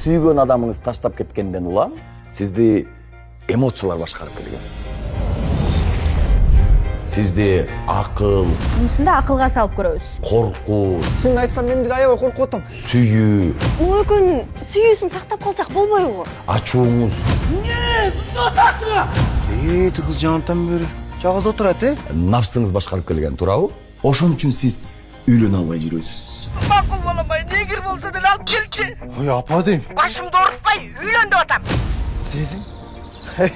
сүйгөн адамыңыз таштап кеткенден улам сизди эмоциялар башкарып келген. Сизди акыл, Мынусунда акылга салып көрөбүз. коркуу, Чынын айтсам мен деле аябай коркуп атам. сүйүү, Мүмкін сүйүүсүн сактап калсак болбойбу? ачууңуз, Ту кыз жамантан бери жалгыз отурат, нафсыңыз башкарып келген, туурабы? Ошон үчүн сиз үйлөнө албай жүрөсүз. Макул болобой, негир болсо деле алып келчи. Ой, апа дейм. Башымды оорутпай үйлөн деп атам. Сезим?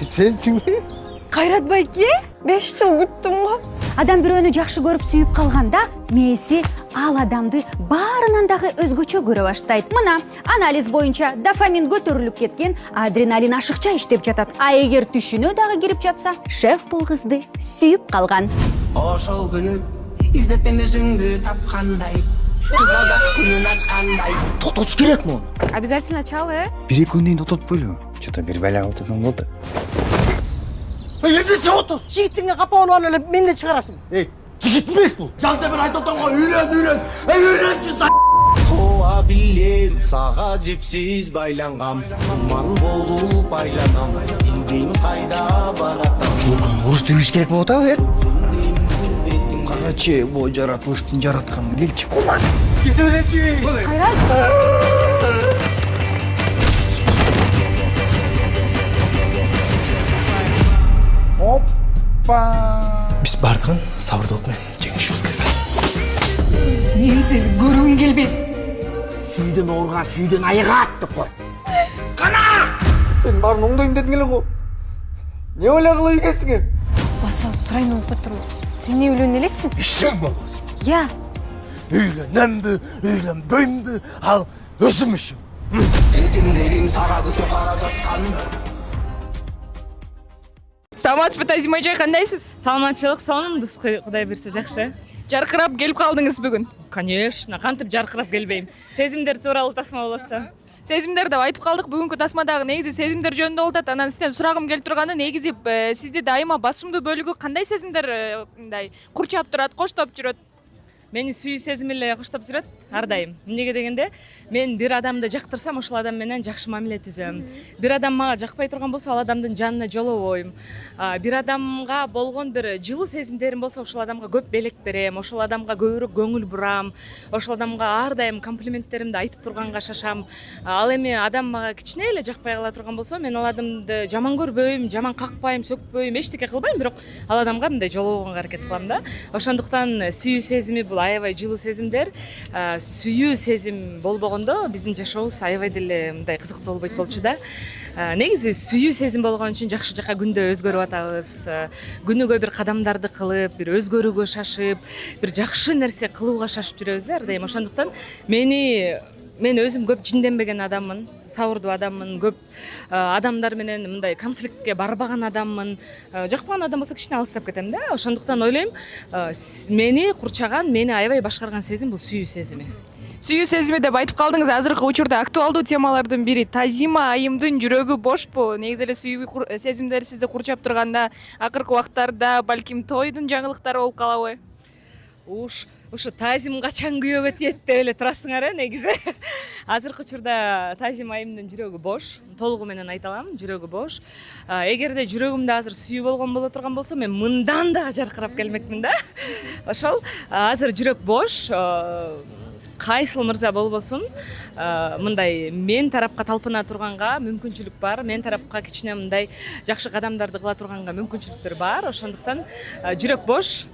Сенсиңби? Кайрат байке, 5 жыл күттүм го. Адам бирөөнү жакшы көрүп сүйүп калганда, мээси ал адамды баарынан дагы өзгөчө көрө баштайт. Мына анализ боюнча дофамин көтөрүлүп кеткен, адреналин ашыкча иштеп жатат. А эгер түшүнө дагы кирип жатса, шеф бул кызды сүйүп калган. Ошол күнү издеп мен өзүңдү тапкандай кызалдап күнүн ачкандай Тоточ керек му? Обязательно чалы, Бир күндөн тототпойлу. Чото бир бала калтырган болду. Эмнесе отуз? Жигитиңе капанып алып эле менден чыгарасың. Жигит эмес бул. Жантебер айтып атам го, үйлөн. Үйлөнчү Коо билем сага жипсиз байлангам Туман болуп айланам Билбейм кайда баратам Ушул уруш түйүш керек болуп атабы, Карачы, бо жаратылыштын жаратканы келчи. Кете беречи. Оппа! Биз бардыгын сабырдуулук менен жеңишибиз керек. Мен сени көргүм келбейт. Сүйдөн ооруга сүйдөн айыгат деп кой. Сен барын оңдойм дедиң эле го. Не ойлой кылып экенсиң? Баса сурайын болуп турмун. Сен эмне үйлөнө элексиң? Ишең болосуң. Я, Үйлөнөмбү, үйлөнбөймбү, ал өзүм ишим. Сезимдерим сага күчөп бара жаткан Саламатсызбы Тазим эже, кандайсыз? Саламатчылык сонунбуз, Кудай берсе жакшы. Жаркырап келип калдыңыз бүгүн. Конечно, кантип жаркырап келбейм. Сезимдер тууралуу тасма болот атса. Сезимдер деп айтып калдык, бүгүнкү тасмадагы негизи сезимдер жөнүндө болуп атат. Анан сизден сурагым келип турганы, негизи сизди дайыма басымдуу бөлүгү кандай сезимдер мындай курчап турат, коштоп жүрөт? Мени сүйүү сезим эле коштоп жүрөт ар дайым. Эмнеге дегенде, мен бир адамды жактырсам, ошол адам менен жакшы мамиле түзөм. Бир адам мага жакпай турган болсо, ал адамдын жанына жолобойм. Бир адамга болгон бир жылуу сезимдерим болсо, ошол адамга көп белек берем, ошол адамга көбүрөөк көңүл бурам, ошол адамга ар дайым комплименттеримди айтып турганга шашам. Ал эми адам мага кичине эле жакпай кала турган болсо, мен ал адамды жаман көрбөйм, жаман какпайм, сөкпөйм, эчтеке кылбайм, бирок ал адамга мындай жолобогонго аракет кылам да. Ошондуктан сүйүү сезими бул аябай жылуу сезимдер. Сүйүү сезим болбогондо биздин жашообуз аябай деле мындай кызыктуу болбойт болчу да. Негизи сүйүү сезим болгон үчүн жакшы жака күндө өзгөрүп атабыз. Күнүгө бир кадамдарды кылып, бир өзгөрүүгө шашып, бир жакшы нерсе кылууга шашып жүрөбүз да ар дайым. Ошондуктан мен өзүм көп жинденбеген адаммын, сабырдуу адаммын, көп адамдар менен мындай конфликтке барбаган адаммын. Жакпаган адам болсо кичине алыстап кетем да. Ошондуктан ойлойм, мени курчаган, мени аябай башкарган сезим бул сүйүү сезими. Сүйүү сезими деп айтып калдыңыз, азыркы учурда актуалдуу темалардын бири Тазима айымдын жүрөгү бошпу? Негизи эле сүйүү сезимдер сизди курчап турганда, акыркы убактарда балким тойдун жаңылыктары болуп калабы? Ушу Тазим качан күйөөгө тиет деп эле турасыңар негизи. Азыркы учурда Тазим айымдын жүрөгү бош, толугу менен айта алам, жүрөгү бош. Эгерде жүрөгүмдө азыр сүйүү болгон боло турган болсо, мен мындан да жаркырап келмекмин да. Ошол азыр жүрөк бош. Кайсыл мырза болбосун, мындай мен тарапка талпына турганга мүмкүнчүлүк бар, мен тарапка кичине мындай жакшы кадамдарды кыла турганга мүмкүнчүлүктөр бар. Ошондуктан жүрөк бош,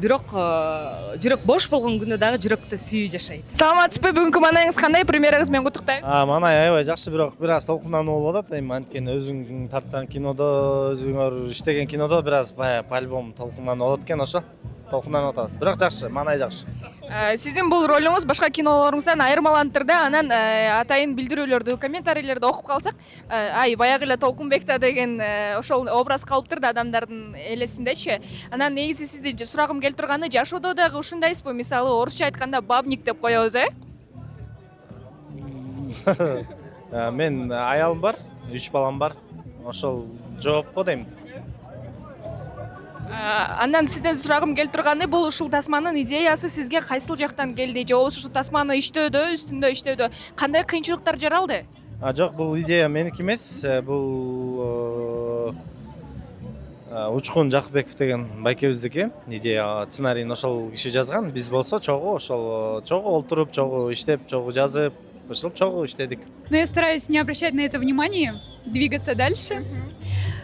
бирок жүрөк бош болгон күндө дагы жүрөктө сүйүү жашайт. Саламатсызбы, бүгүнкү маанайыңыз кандай? Премьераңыз менен куттуктайбыз. Маанай аябай жакшы, бирок бир аз толкундануу болуп атат. Эми анткени өзүң тарткан кинодо, өзүңөр иштеген кинодо бир аз по-альбому толкундануу болот экен, ошо. Толкунданып атабыз. Бирок жакшы, маанай жакшы. Сиздин бул ролуңуз башка кинолоруңуздан айырмаланып тур да. Анан атайын билдирүүлөрдү, комментарийлерди окуп калсак, баягы эле Толкунбекта деген ошол образ калыптыр да адамдардын элесиндечи. Анан негизи сизди сурагым келип турганы, жашоодо дагы ушундайсызбы? Мисалы, орусча айтканда бабник деп коебуз, Мен аялым бар, 3 балам бар. Ошол жоопко дейм. Андан сизден сурагым келип турганы, бул ушул тасманын идеясы сизге кайсыл жактан келди? Же болбосо ушул тасманы иштөөдө, үстүндө иштөөдө кандай кыйынчылыктар жаралды? Жок, бул идея меники эмес. Бул Учкун Жакыбеков деген байкебиздики. Идея сценарийин ошол киши жазган. Биз болсо чогуу олтуруп, чогуу иштеп, чогуу жазып, ушул чогуу иштедик. Но я стараюсь не обращать на это внимания, двигаться дальше.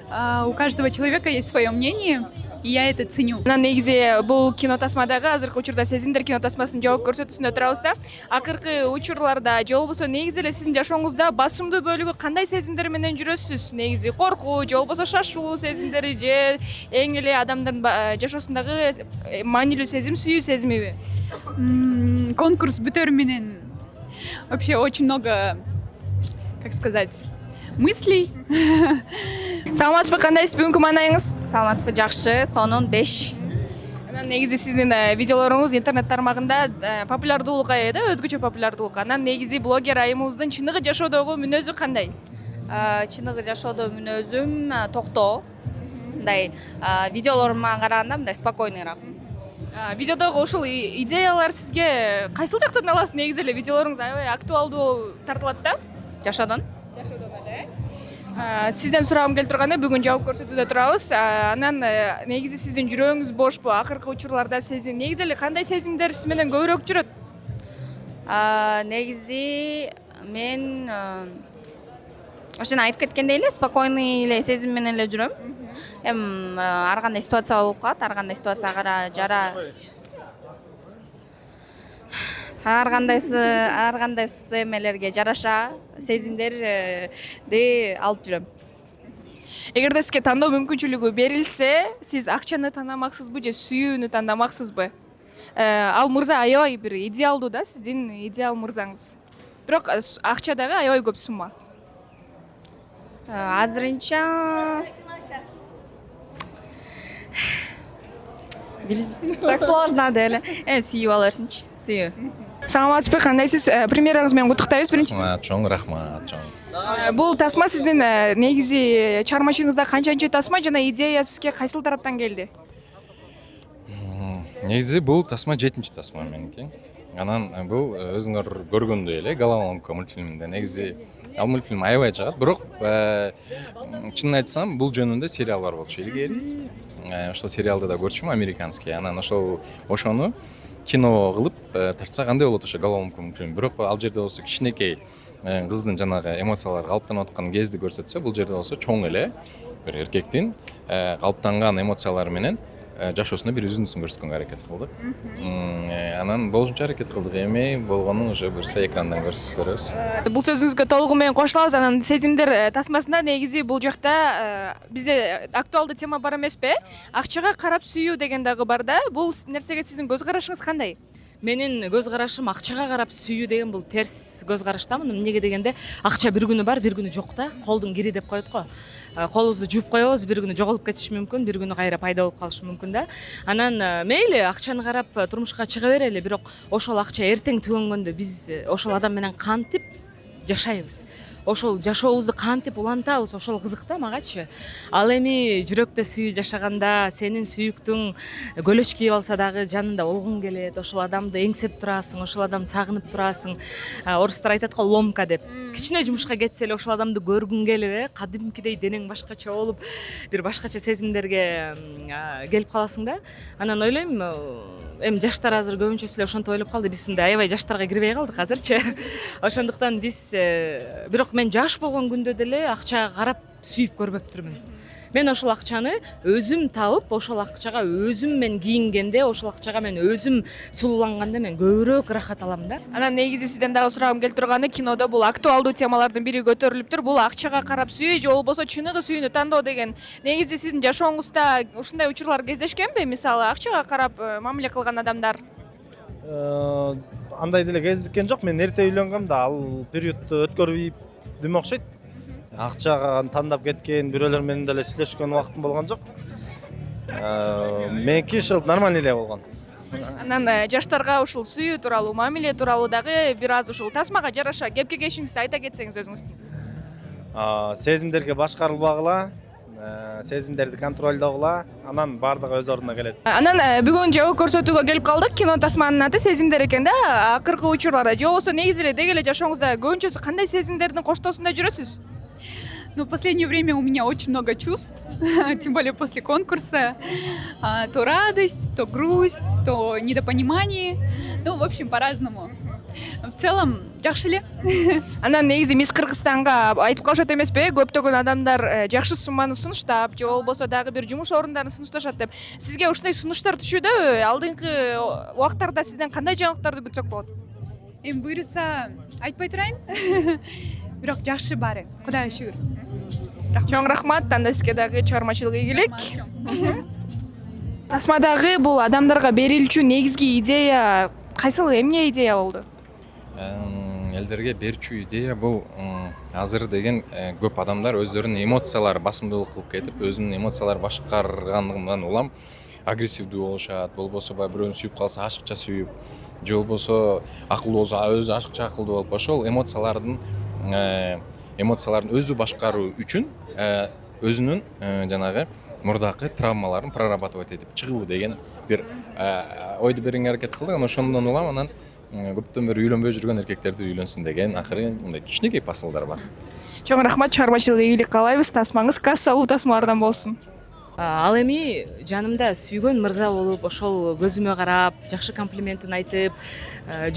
У каждого человека есть свое мнение, и я это ценю. Негизи бул кино тасмадагы азыркы учурда сезимдер кино тасмасын жооп көрсөтүүсүндө турабыз да. Акыркы учурларда же болбосо негизи эле сиздин жашооңузда басымдуу бөлүгү кандай сезимдер менен жүрөсүз? Негизи коркуу же болбосо шашуу сезимдери же эң эле адамдын жашоосундагы маанилүү сезим сүйүү сезимиби? Конкурс бүтөр менен вообще очень много, как сказать, мыслей. Саламатсызбы, кандайсыз бүгүнкү маанайыңыз? Саламатсызбы, жакшы, сонун 5. Анан негизи сиздин видеолоруңуз интернет тармагында популярдуулукка ээ да, өзгөчө популярдуулукка. Анан негизи блогер айымыбыздын чыныгы жашоодогу мүнөзү кандай? Чыныгы жашоодо мүнөзүм токтоо. Мындай видеолорума караганда мындай спокойныйраак. Видеодогу ушул идеялар сизге кайсыл жактан аласыз? Негизи эле видеолоруңуз аябай актуалдуу тартылат да? Жашоодон. Сизден сурагым келип турганы, бүгүн жооп көрсөтүүдө турабыз. Анан негизи сиздин жүрөгүңүз бошпу? Акыркы учурларда сезим негизи эле кандай сезимдер сиз менен көбүрөөк жүрөт? Негизи мен ошону айтып кеткендей эле спокойный эле сезим менен эле жүрөм. Эми ар кандай ситуация болуп калат, ар кандай ситуацияга ар кандай эмелерге жараша сезимдерди алып жүрөм. Эгерде сизге тандоо мүмкүнчүлүгү берилсе, сиз акчаны тандамаксызбы же сүйүүнү тандамаксызбы? Ал мырза аябай бир идеалдуу да, сиздин идеал мырзаңыз. Бирок акча дагы аябай көп сумма. Азырынча так сложно деле. Сүйүп ала берсинчи, сүйүү. Саламатсызбы, кандайсыз? Премьераңыз менен куттуктайбыз биринчи. Чоң рахмат, чоң. Бул тасма сиздин негизи чыгармачылыгыңызда канчанчы тасма жана идея сизге кайсыл тараптан келди? Негизи бул тасма 7-чи тасма меники. Анан бул өзүңөр көргөндөй эле Головоломка мультфильминде негизи ал мультфильм аябай жагат, бирок чынын айтсам бул жөнүндө сериалдар болчу илгери. Ошол сериалды да көрчүмүн, американский. Анан ошону кино кылып тартса кандай болот ошо Головоломка мультфильм. Бирок ал жерде болсо кичинекей кыздын жанагы эмоциялары калыптанып аткан кезде көрсөтсө, бул жерде болсо чоң эле бир эркектин калыптанган эмоциялары менен жашоосунда бир үзүндүсүн көрсөткөнгө аракет кылдык. Анан болушунча аракет кылдык, эми болгонун уже буюрса экрандан көрөбүз. Бул сөзүңүзгө толугу менен кошулабыз. Анан сезимдер тасмасында негизи бул жакта бизде актуалдуу тема бар эмеспи? Акчага карап сүйүү деген дагы бар да. Бул нерсеге сиздин көз карашыңыз кандай? Менин көз карашым акчага карап сүйүү деген бул терс көз караштамын. Эмнеге дегенде акча бир күнү бар, бир күнү жок да. Колдун кири деп коет го. Колубузду жууп коебуз, бир күнү жоголуп кетиши мүмкүн, бир күнү кайра пайда болуп калышы мүмкүн да. Анан мейли акчаны карап турмушка чыга берели, бирок ошол акча эртең түгөнгөндө биз ошол адам менен кантип жашайбыз, ошол жашообузду кантип улантабыз, ошол кызык да магачы. Ал эми жүрөктө сүйүү жашаганда сенин сүйүктүң көлөч кийип алса дагы жанында болгуң келет, ошол адамды эңсеп турасың, ошол адамды сагынып турасың. Орустар айтат го ломка деп. Кичине жумушка кетсе эле ошол адамды көргүң келип, кадимкидей денең башкача болуп, бир башкача сезимдерге келип каласың да. Анан ойлойм, эми жаштар азыр көбүнчөсү эле ошентип ойлоп калды. Биз мындай аябай жаштарга кирбей калдык азырчы. Ошондуктан биз бирок мен жаш болгон күндө деле акчага карап сүйүп көрбөптүрмүн. Мен ошол акчаны өзүм табып, ошол акчага өзүм мен кийингенде, ошол акчага мен өзүм сулууланганда мен көбүрөөк рахат алам да. Анан негизи сизден дагы сурагым келип турганы, кинодо бул актуалдуу темалардын бири көтөрүлүптүр. Бул акчага карап сүйүү же болбосо чыныгы сүйүүнү тандоо деген. Негизи сиздин жашооңузда ушундай учурлар кездешкенби? Мисалы, акчага карап мамиле кылган адамдар? Андай деле кездиккен жок. Мен эрте үйлөнгөм да, ал периодду өткөрбөйм окшойт. Акчага тандап кеткен, бирөөлөр менен деле сүйлөшкөн убактым болгон жок. Меники ушул нормальный эле болгон. Анан жаштарга ушул сүйүү тууралуу, мамиле тууралуу дагы бир аз ушул тасмага жараша кепке кешиңизди айта кетсеңиз өзүңүздүн. Сезимдерге башкарылбагыла, сезимдерди контролдогула, анан баардыгы өз ордуна келет. Анан бүгүн жабык көрсөтүүгө келип калдык. Кино тасманын аты сезимдер экен да. Акыркы учурларда же болбосо негизи эле деги эле жашооңузда көбүнчөсү кандай сезимдердин коштоосунда жүрөсүз? Ну, в последнее время у меня очень много чувств, тем более после конкурса. То радость, то грусть, то недопонимание. Ну, в общем, по-разному. В целом, жакшы эле. Анан негизи Мисс Кыргызстанга айтып калышат эмеспи? Көптөгөн адамдар жакшы сумманы сунуштап, же болбосо дагы бир жумуш орундарын сунушташат деп. Сизге ушундай сунуштар түшүүдөбү? Алдыңкы убактарда сизден кандай жаңылыктарды күтсөк болот? Эми буюрса, айтпай турайын. Бирок жакшы баары. Кудайга шүгүр. Чоң рахмат, анда сизге дагы чыгармачылык ийгилик. Тасмадагы бул адамдарга берилчү негизги идея кайсыл, эмне идея болду? Элдерге берчү идея бул азыр деген көп адамдар өздөрүнүн эмоциялары басымдуулук кылып кетип, өзүнүн эмоциялары башкаргандыгынан улам агрессивдүү болушат, болбосо бирөөнү сүйүп калса ашыкча сүйүп, же болбосо акылдуу болсо өзү ашыкча акылдуу болуп, ошол эмоциялардын өзү башкаруу үчүн өзүнүн жанагы мурдакы травмаларын прорабатывать этип чыгуу деген бир ойду берүүгө аракет кылдык. Ошондон улам анан көптөн бери үйлөнбөй жүргөн эркектерди үйлөнсүн деген акыры мындай кичинекей посылдар бар. Чоң рахмат, чыгармачылык ийгилик каалайбыз. Тасмаңыз кассалуу тасмалардан болсун. Ал эми жанымда сүйгөн мырза болуп, ошол көзүмө карап, жакшы комплиментин айтып,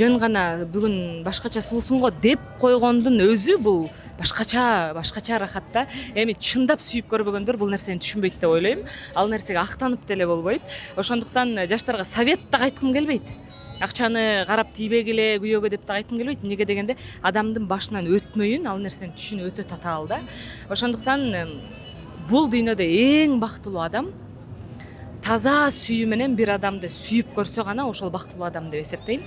жөн гана бүгүн башкача сулусуң го деп койгондун өзү бул башкача рахат да. Эми чындап сүйүп көрбөгөндөр бул нерсени түшүнбөйт деп ойлойм. Ал нерсеге актанып деле болбойт. Ошондуктан жаштарга совет да айткым келбейт. Акчаны карап тийбегиле күйөөгө деп да айткым келбейт. Эмнеге дегенде адамдын башынан өтмөйүн ал нерсени түшүнүү өтө татаал да. Ошондуктан бул дүйнөдө эң бактылуу адам таза сүйүү менен бир адамды сүйүп көрсө гана ошол бактылуу адам деп эсептейм.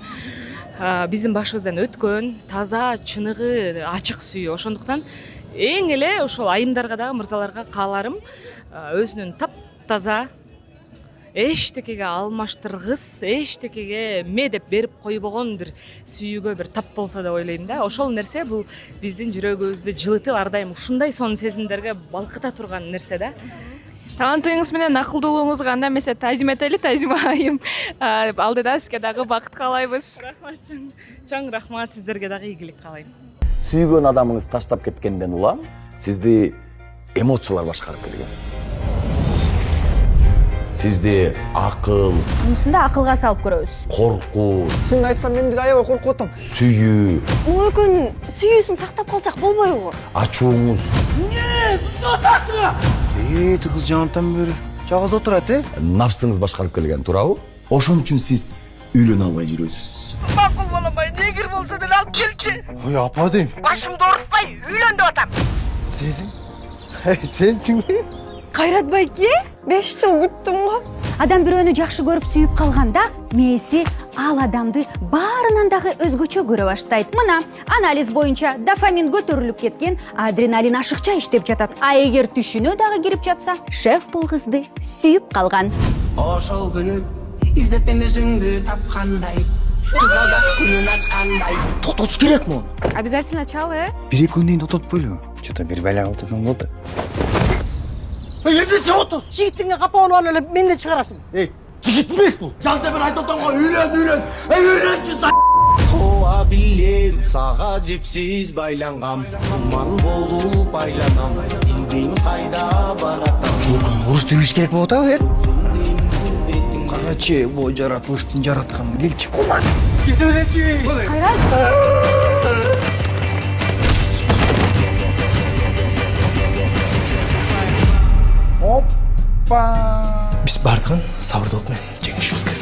Биздин башыбыздан өткөн таза, чыныгы, ачык сүйүү. Ошондуктан эң эле ошол айымдарга дагы мырзаларга кааларым өзүнүн таптаза, эчтекеге алмаштыргыс, эчтекеге ме деп берип койбогон бир сүйүүгө бир тап болсо деп ойлойм да. Ошол нерсе бул биздин жүрөгүбүздү жылытып, ар дайым ушундай сонун сезимдерге балкыта турган нерсе да. Талантыңыз менен акылдуулугуңузга анда эмесе тазим этели, тазим айым. Алдыда сизге дагы бакыт каалайбыз. Рахмат, чоң рахмат, сиздерге дагы ийгилик каалайм. Сүйгөн адамыңыз таштап кеткенден улам сизди эмоциялар башкарып келген. Сизди акыл, Мунусунда акылга салып көрөбүз. коркуу, Чынын айтсам мен деле аябай коркуп атам. сүйүү, Мүмкүн сүйүүсүн сактап калсак болбойбу? ачууңуз, Ту кыз жамантан бери жалгыз отурат, нафсыңыз башкарып келген, туурабы? Ошон үчүн сиз үйлөнө албай жүрөсүз. Макул баламай, негир болсо деле алып келчи. Ой, апа дейм. Башымды оорутпай, үйлөн деп атам. Сезим? Сенсиңби? Кайрат байке, 5 жыл күттүм го. Адам бирөөнү жакшы көрүп сүйүп калганда, мээси ал адамды баарынан дагы өзгөчө көрө баштайт. Мына анализ боюнча дофамин көтөрүлүп кеткен, адреналин ашыкча иштеп жатат. А эгер түшүнө дагы кирип жатса, шеф бул кызды сүйүп калган. Ошол күнү издеткен өзүңдү тапкандай кыз алда күнүн ачкандай. Тоточ керек муну. Обязательно чал, Бир-эки күндөн тототпойлу. Чото бир бала калтырган болду. Эмне чыгып жигитиңе капалып алып эле мени чыгарасың. Жигит эмес бул. Жаңда бир айтып атам го, үйлөн. Үйлөнчү. Коо билем сага жипсиз байлангам, туман болуп айланам, билбейм кайда баратам. Ушундай уруш түйүш керек болуп атабы, Карачы, бу жаратылыштын жаратканы келчи. Куман. Кетелечи. Опа! Биз бардыгын сабырдуулук менен жеңишибиз керек.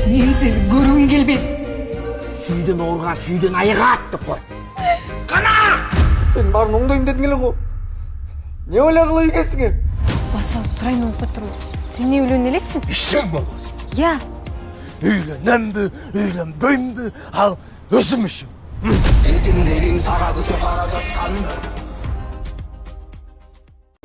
Мен сени көргүм келбейт. Сүйдөн ооруга сүйдөн айыгат деп кой. Кана! Сен барын оңдойм дедиң эле го. Не ойлогула экенсиң? Баса сурайын болуп туруп. Сен үйлөнө элексиң? Ишен болбосун. Я. Үйлөнөмбү, үйлөнбөймбү, ал өзүм ишим. Сезимдерим сага көчөп бара жаткан.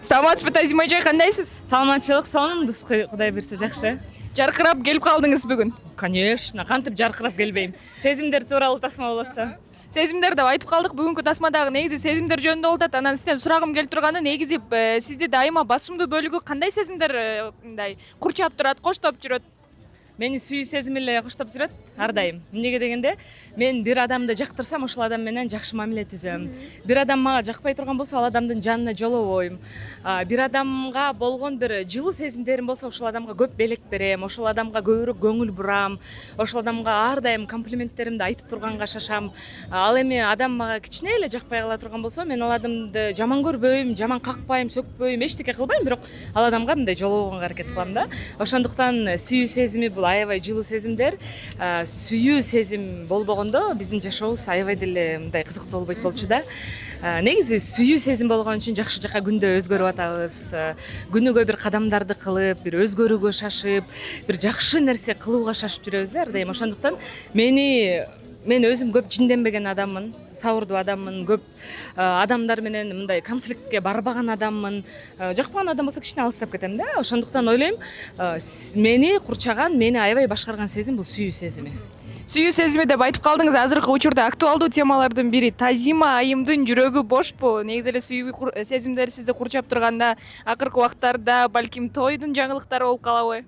Саламатсызбы, Тазим эже, кандайсыз? Саламатчылык сонунбуз, Кудай берсе жакшы. Жаркырап келип калдыңыз бүгүн. Конечно, кантип жаркырап келбейм. Сезимдер тууралуу тасма болот атса. Сезимдер деп айтып калдык. Бүгүнкү тасмадагы негизи сезимдер жөнүндө болуп атат. Анан сизден сурагым келип турганы, негизи сизди дайыма басымдуу бөлүгү кандай сезимдер мындай курчап турат, коштоп жүрөт? Мени сүйүү сезим эле коштоп жүрөт ар дайым. Эмнеге дегенде, мен бир адамды жактырсам, ошол адам менен жакшы мамиле түзөм. Бир адам мага жакпай турган болсо, ал адамдын жанына жолобойм. Бир адамга болгон бир жылуу сезимдерим болсо, ошол адамга көп белек берем, ошол адамга көбүрөөк көңүл бурам, ошол адамга ар дайым комплименттеримди айтып турганга шашам. Ал эми адам мага кичине эле жакпай кала турган болсо, мен ал адамды жаман көрбөйм, жаман какпайм, сөкпөйм, эчтеке кылбайм, бирок ал адамга мындай жолобогонго аракет кылам да. Ошондуктан сүйүү сезими бул аябай жылуу сезимдер. Сүйүү сезим болбогондо биздин жашообуз аябай деле мындай кызыктуу болбойт болчу да. Негизи сүйүү сезим болгон үчүн жакшы жака күндө өзгөрүп атабыз. Күнүгө бир кадамдарды кылып, бир өзгөрүүгө шашып, бир жакшы нерсе кылууга шашып жүрөбүз да ар дайым. Ошондуктан мен өзүм көп жинденбеген адаммын, сабырдуу адаммын, көп адамдар менен мындай конфликтке барбаган адаммын. Жакпаган адам болсо кичине алыстап кетем да. Ошондуктан ойлойм, мени курчаган, мени аябай башкарган сезим бул сүйүү сезими. Сүйүү сезими деп айтып калдыңыз. Азыркы учурда актуалдуу темалардын бири Тазима айымдын жүрөгү бошпу? Негизи эле сүйүү сезимдер сизди курчап турганда, акыркы убактарда балким тойдун жаңылыктары болуп калабы?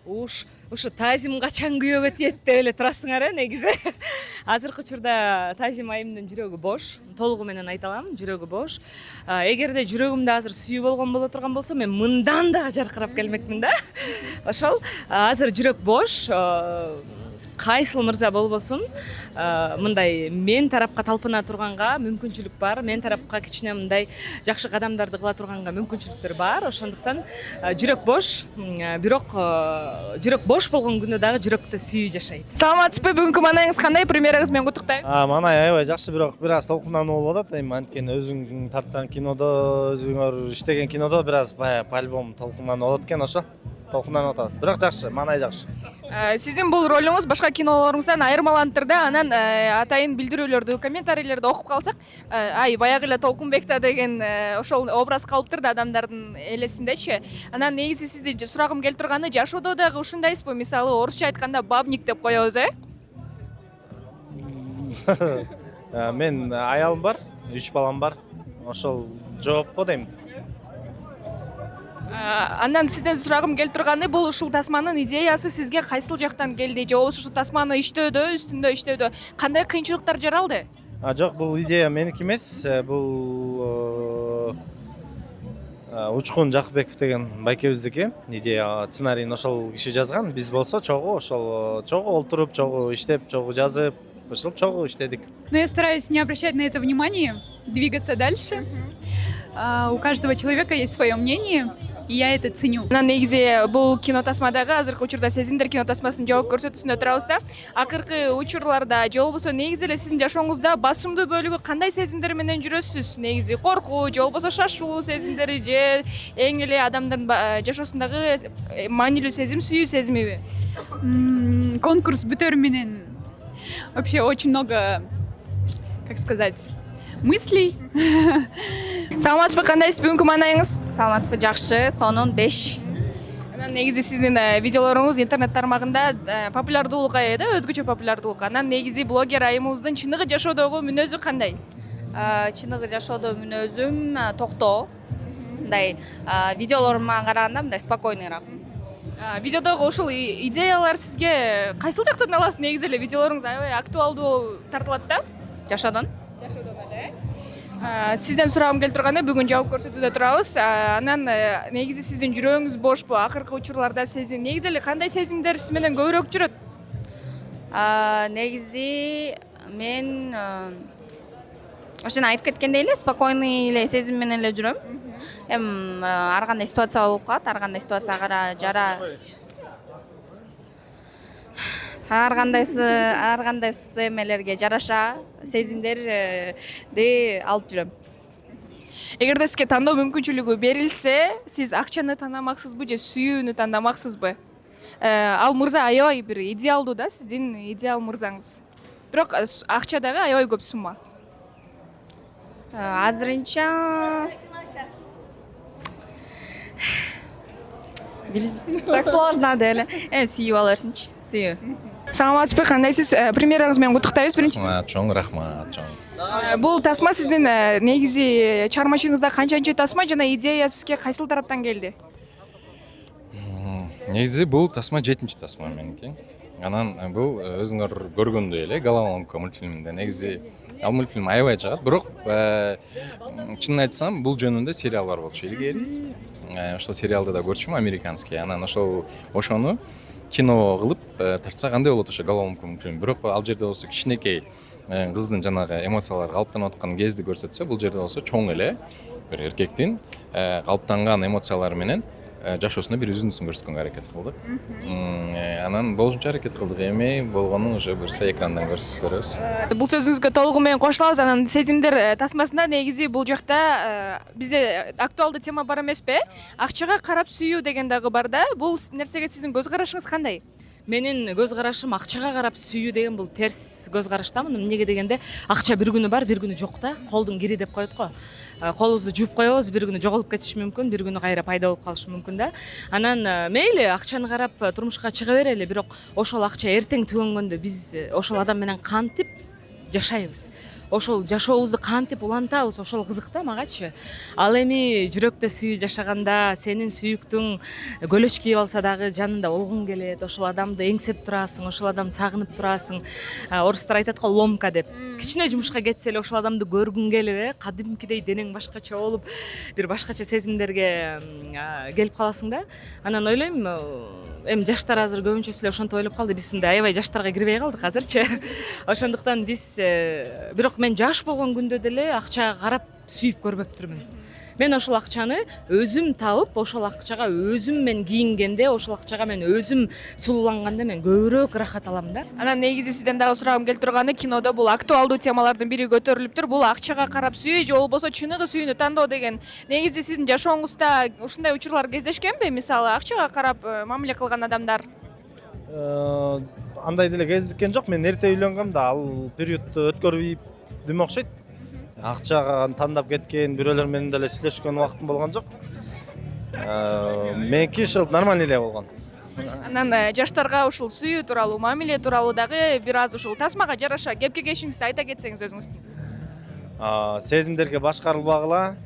Ушу Тазим качан күйөөгө тиет деп эле турасыңар негизи. Азыркы учурда Тазим айымдын жүрөгү бош, толугу менен айта алам, жүрөгү бош. Эгерде жүрөгүмдө азыр сүйүү болгон боло турган болсо, мен мындан да жаркырап келмекмин да. Ошол азыр жүрөк бош. Кайсыл мырза болбосун, мындай мен тарапка талпына турганга мүмкүнчүлүк бар, мен тарапка кичине мындай жакшы кадамдарды кыла турганга мүмкүнчүлүктөр бар. Ошондуктан жүрөк бош, бирок жүрөк бош болгон күндө дагы жүрөктө сүйүү жашайт. Саламатсызбы? Бүгүнкү маанайыңыз кандай? Премьераңыз менен куттуктайбыз. Маанай аябай жакшы, бирок бир аз толкундануу болуп атат. Эми анткени өзүң тарткан кинодо, өзүңөр иштеген кинодо бир аз по-альбому толкундануу болот экен, ошо. Толкунданып атабыз. Бирок жакшы, маанай жакшы. Сиздин бул ролуңуз башка кинолоруңуздан айырмаланып турду. Анан атайын билдирүүлөрдү, комментарийлерди окуп калсак, баягы эле Толкунбек да деген ошол образ калыптыр да адамдардын элесиндечи. Анан негизи сизди сурагым келип турганы, жашоодо дагы ушундайсызбы? Мисалы, орусча айтканда бабник деп коебуз, Мен аялым бар, 3 балам бар. Ошол жооп го дейм. Андан сизден сурагым келип турганы, бул ушул тасманын идеясы сизге кайсыл жактан келди? Же болбосо ушул тасманы үстүндө иштөөдө кандай кыйынчылыктар жаралды? Жок, бул идея меники эмес. Бул Учкун Жакыбеков деген байкебиздики. Идея, сценарийин ошол киши жазган. Биз болсо чогуу олтуруп, чогуу иштеп, чогуу жазып, ошол чогуу иштедик. Но я стараюсь не обращать на это внимания, двигаться дальше. У каждого человека есть свое мнение, и я это ценю. Негизи бул кино тасмадагы азыркы учурда сезимдер кино тасмасынын жабык көрсөтүүсүндө турабыз да. Акыркы учурларда же болбосо негизи эле сиздин жашооңузда басымдуу бөлүгү кандай сезимдер менен жүрөсүз? Негизи коркуу же болбосо шашуу сезимдери же эң эле адамдардын жашоосундагы маанилүү сезим сүйүү сезимиби? Конкурс бүтөр менен вообще очень много, как сказать, мыслей. Саламатсызбы, кандайсыз? Бүгүнкү маанайыңыз? Саламатсызбы, жакшы, сонун 5. Анан негизи сиздин видеолоруңуз интернет тармагында популярдуулукка ээ да, өзгөчө популярдуулукка. Анан негизи блогер айымыбыздын чыныгы жашоодогу мүнөзү кандай? Чыныгы жашоодо мүнөзүм токтоо. Мындай видеолорума караганда мындай спокойныйраак. Видеодогу ушул идеялар сизге кайсыл жактан аласыз? Негизи эле видеолоруңуз аябай актуалдуу тартылат да? Жашоодон эле. Сизден сурагым келип турганы, бүгүн жабык көрсөтүүдө турабыз. Анан негизи сиздин жүрөгүңүз бошпу? Акыркы учурларда сезим, негизи эле кандай сезимдер сиз менен көбүрөөк жүрөт? Негизи мен ошону айтып кеткендей эле спокойный эле сезим менен эле жүрөм. Эми ар кандай ситуация болуп калат, ар кандай ситуацияга ар кандай эмелерге жараша сезимдерди алып жүрөм. Эгерде сизге тандоо мүмкүнчүлүгү берилсе, сиз акчаны тандамаксызбы же сүйүүнү тандамаксызбы? Ал мырза аябай бир идеалдуу да, сиздин идеал мырзаңыз. Бирок акча дагы аябай көп сумма. Азырынча так сложно деле. Сүйүп ала берсинчи, сүйүү. саламатсызбы, кандайсыз? Премьераңыз менен куттуктайбыз биринчи. Чоң рахмат, чоң. Бул тасма сиздин негизи чыгармачылыгыңызда канчанчы тасма жана идея сизге кайсыл тараптан келди? Негизи бул тасма 7-чи тасма меники. Анан бул өзүңөр көргөндөй эле Головоломка мультфильминде негизи ал мультфильм аябай жагат, бирок чынын айтсам бул жөнүндө сериал бар болчу илгери. Ошол сериалды да көрчүмүн, американский. Анан ошону кино кылып тартса кандай болот ошо Головоломка мультфильми. Бирок ал жерде болсо кичинекей кыздын жанагы эмоциялары калыптанып аткан кезде көрсөтсө, бул жерде болсо чоң эле бир эркектин калыптанган эмоциялары менен жашоосунда бир үзүндүсүн көрсөткөнгө аракет кылдык. Анан болушунча аракет кылдык, эми болгонун уже буюрса экрандан көрөбүз. Бул сөзүңүзгө толугу менен кошулабыз. Анан сезимдер тасмасында негизи бул жакта бизде актуалдуу тема бар эмеспи? Акчага карап сүйүү деген дагы бар да. Бул нерсеге сиздин көз карашыңыз кандай? Менин көз карашым акчага карап сүйүү деген бул терс көз караштамын. Эмнеге дегенде акча бир күнү бар, бир күнү жок да. Колдун кири деп коет го. Колубузду жууп коебуз, бир күнү жоголуп кетиши мүмкүн, бир күнү кайра пайда болуп калышы мүмкүн да. Анан мейли акчаны карап турмушка чыга берели, бирок ошол акча эртең түгөнгөндө биз ошол адам менен кантип жашайбыз, ошол жашообузду кантип улантабыз, ошол кызык да магачы. Ал эми жүрөктө сүйүү жашаганда сенин сүйүктүң көлөч кийип алса дагы жанында болгуң келет, ошол адамды эңсеп турасың, ошол адамды сагынып турасың. Орустар айтат го ломка деп. Кичине жумушка кетсе эле ошол адамды көргүң келип, кадимкидей денең башкача болуп, бир башкача сезимдерге келип каласың да. Анан ойлойм, эми жаштар азыр көбүнчөсү эле ошентип ойлоп калды. Биз мындай аябай жаштарга кирбей калдык азырчы. Ошондуктан биз бирок мен жаш болгон күндө деле акчага карап сүйүп көрбөптүрмүн. Мен ошол акчаны өзүм табып, ошол акчага өзүм мен кийингенде, ошол акчага мен өзүм сулууланганда мен көбүрөөк рахат алам да. Анан негизи сизден дагы сурагым келип турганы, кинодо бул актуалдуу темалардын бири көтөрүлүптүр. Бул акчага карап сүйүү же болбосо чыныгы сүйүүнү тандоо деген. Негизи сиздин жашооңузда ушундай учурлар кездешкенби? Мисалы, акчага карап мамиле кылган адамдар? Андай деле кездешкен жок. Мен эрте үйлөнгөм да, ал периодду өткөрбөйм окшойт. Акчага тандап кеткен, бирөөлөр менен деле сүйлөшкөн убактым болгон жок. Меники ушул нормальный эле болгон. Анан жаштарга ушул сүйүү тууралуу, мамиле тууралуу дагы бир аз ушул тасмага жараша кепке кешиңизди айта кетсеңиз өзүңүздүн. Сезимдерге башкарылбагыла,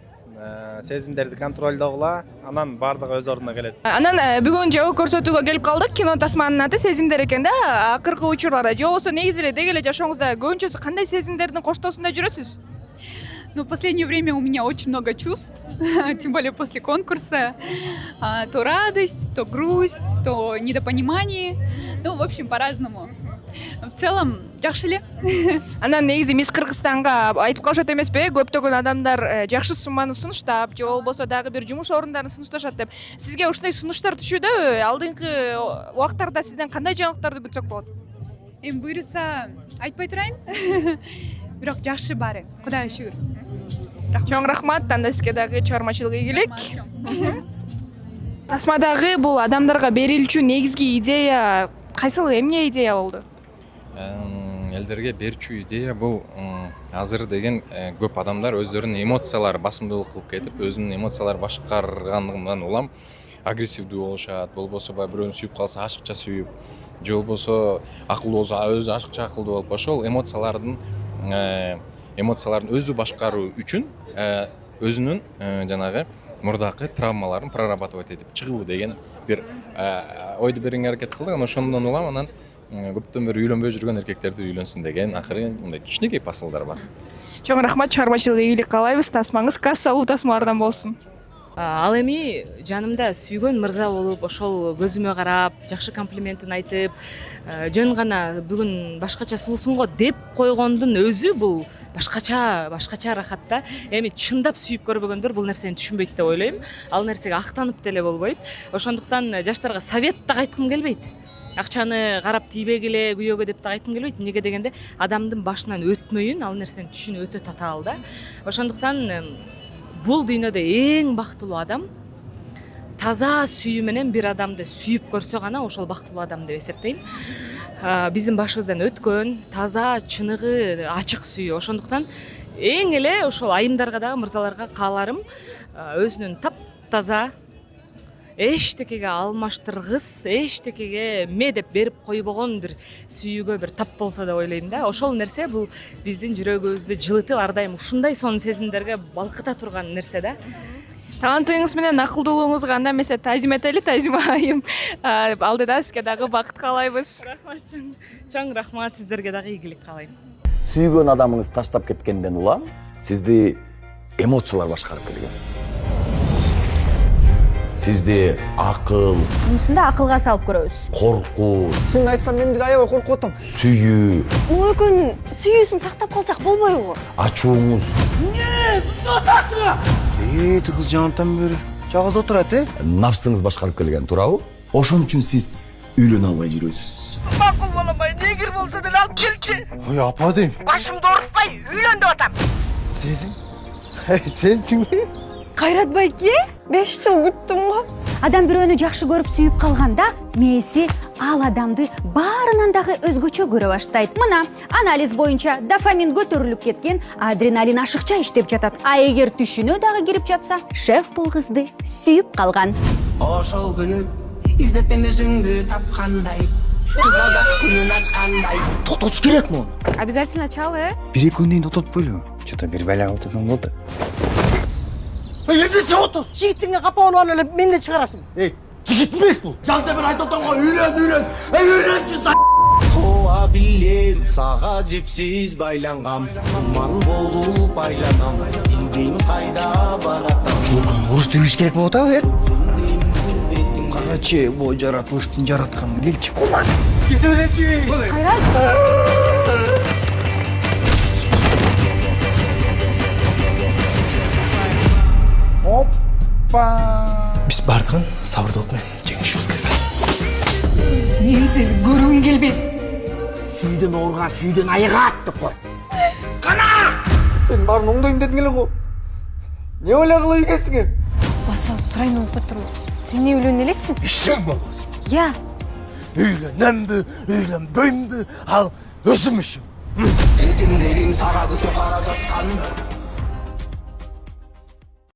сезимдерди контролдогула, анан баардыгы өз ордуна келет. Анан бүгүн жабык көрсөтүүгө келип калдык. Кино тасманын аты сезимдер экен да. Акыркы учурларда же болбосо негизи эле деги эле жашооңузда көбүнчөсү кандай сезимдердин коштоосунда жүрөсүз? Ну, в последнее время у меня очень много чувств, тем более после конкурса. То радость, то грусть, то недопонимание. Ну, в общем, по-разному. В целом, жакшы эле. Анан негизи Мисс Кыргызстанга айтып калышат эмеспи? Көптөгөн адамдар жакшы сумманы сунуштап, же болбосо дагы бир жумуш орундарын сунушташат деп. Сизге ушундай сунуштар түшүүдөбү? Алдыңкы убактарда сизден кандай жаңылыктарды күтсөк болот? Эми буюрса айтпай турайын. Бирок жакшы баары. Кудайга шүгүр. Чоң рахмат, анда сизге дагы чыгармачылык ийгилик. Тасмадагы бул адамдарга берилчү негизги идея кайсыл, эмне идея болду? Элдерге берчү идея бул азыр деген көп адамдар өздөрүнүн эмоциялары басымдуулук кылып кетип, өзүнүн эмоциялары башкаргандыгынан улам агрессивдүү болушат, болбосо бирөөнү сүйүп калса ашыкча сүйүп, же болбосо акылдуу болсо өзү ашыкча акылдуу болуп, ошол эмоциялардын өзү башкаруу үчүн өзүнүн жанагы мурдакы травмаларын прорабатывать этип чыгуу деген бир ойду берүүгө аракет кылдык. Анан ошондон улам анан көптөн бери үйлөнбөй жүргөн эркектерди үйлөнсүн деген акыры мындай кичинекей посылдар бар. Чоң рахмат, чыгармачылык ийгилик каалайбыз. Тасмаңыз кассалуу тасмалардан болсун. Ал эми жанымда сүйгөн мырза болуп, ошол көзүмө карап, жакшы комплиментин айтып, жөн гана бүгүн башкача сулусуң го деп койгондун өзү бул башкача рахат да. Эми чындап сүйүп көрбөгөндөр бул нерсени түшүнбөйт деп ойлойм. Ал нерсеге актанып деле болбойт. Ошондуктан жаштарга совет да айткым келбейт. Акчаны карап тийбегиле күйөөгө деп да айткым келбейт. Эмнеге дегенде адамдын башынан өтмөйүн, ал нерсени түшүнүү өтө татаал да. Ошондуктан бул дүйнөдө эң бактылуу адам таза сүйүү менен бир адамды сүйүп көрсө гана ошол бактылуу адам деп эсептейм. Биздин башыбыздан өткөн таза, чыныгы, ачык сүйүү. Ошондуктан эң эле ошол айымдарга дагы мырзаларга кааларым өзүнүн таптаза эчтекеге алмаштыргыс, эчтекеге ме деп берип койбогон бир сүйүүгө бир тап болсо деп ойлойм да. Ошол нерсе бул биздин жүрөгүбүздү жылытып, ар дайым ушундай сонун сезимдерге балкыта турган нерсе да. Талантыңыз менен акылдуулугуңузга анда эмесе тазим этели, Тазим айым. Алдыда сизге дагы бакыт каалайбыз. Рахмат, чоң рахмат, сиздерге дагы ийгилик каалайм. Сүйгөн адамыңыз таштап кеткенден улам сизди эмоциялар башкарып келген. Сизди акыл, Мусунда акылга салып көрөбүз. коркуу, Шынын айтсам мен деле аябай коркуп атам. сүйүү, Мүмкүн сүйүүсүн сактап калсак болбойбу? ачууңуз, Ту кыз жаантан бери жалгыз отурат, нафсыңыз башкарып келген, туурабы? Ошон үчүн сиз үйлөнө албай жүрөсүз. Макул боламай, негир болсо деле алып келчи. Ой, апа дейм. Башымды оорутпай, үйлөн деп атам. Сезим? Сенсиңби? Кайрат байке, 5 жыл күттүм го. Адам бирөөнү жакшы көрүп сүйүп калганда мээси ал адамды баарынан дагы өзгөчө көрө баштайт. Мына анализ боюнча дофамин көтөрүлүп кеткен, адреналин ашыкча иштеп жатат. А эгер түшүнө дагы кирип жатса, шеф бул кызды сүйүп калган. Ошол күнү издеткен өзүңдү тапкандай кыз алда күнүн ачкандай. Тоточ керек му? Обязательно чал, Бир күндөн тототпойлу. Что-то бир бала кылчыдан болду. Эмнесе отуз? Жигитиңе капанып алып эле мен эле чыгарасың. Жигит эмес бул. Жалда бер айтып атам го, үйлөн. Үйлөнчү. Тоа билем сага жепсиз байлангам, ман болуп айланам, билбейм кайда баратам. Ушул уруш тийиш керек болуп атабы, Карачы, бу жаратылыштын жаратканы келчи. Кете беречи. Оппа. Биз бардыгын сабырдуулук менен жеңишибиз керек. Мен сени көргүм келбейт. Сүйдөн ооруга сүйдөн айыгат деп кой. Кана! Сен баарын оңдойм дедиң эле го. Не ойлогула ийгесиңе? Баса сурайын унутпай туруп. Сен эмне үйлөнө элексиң? Ишең болбосун. Я. Үйлөнөмбү, үйлөнбөймбү, ал өзүм ишим. Сезимдерим сага көчүп бара жаткан.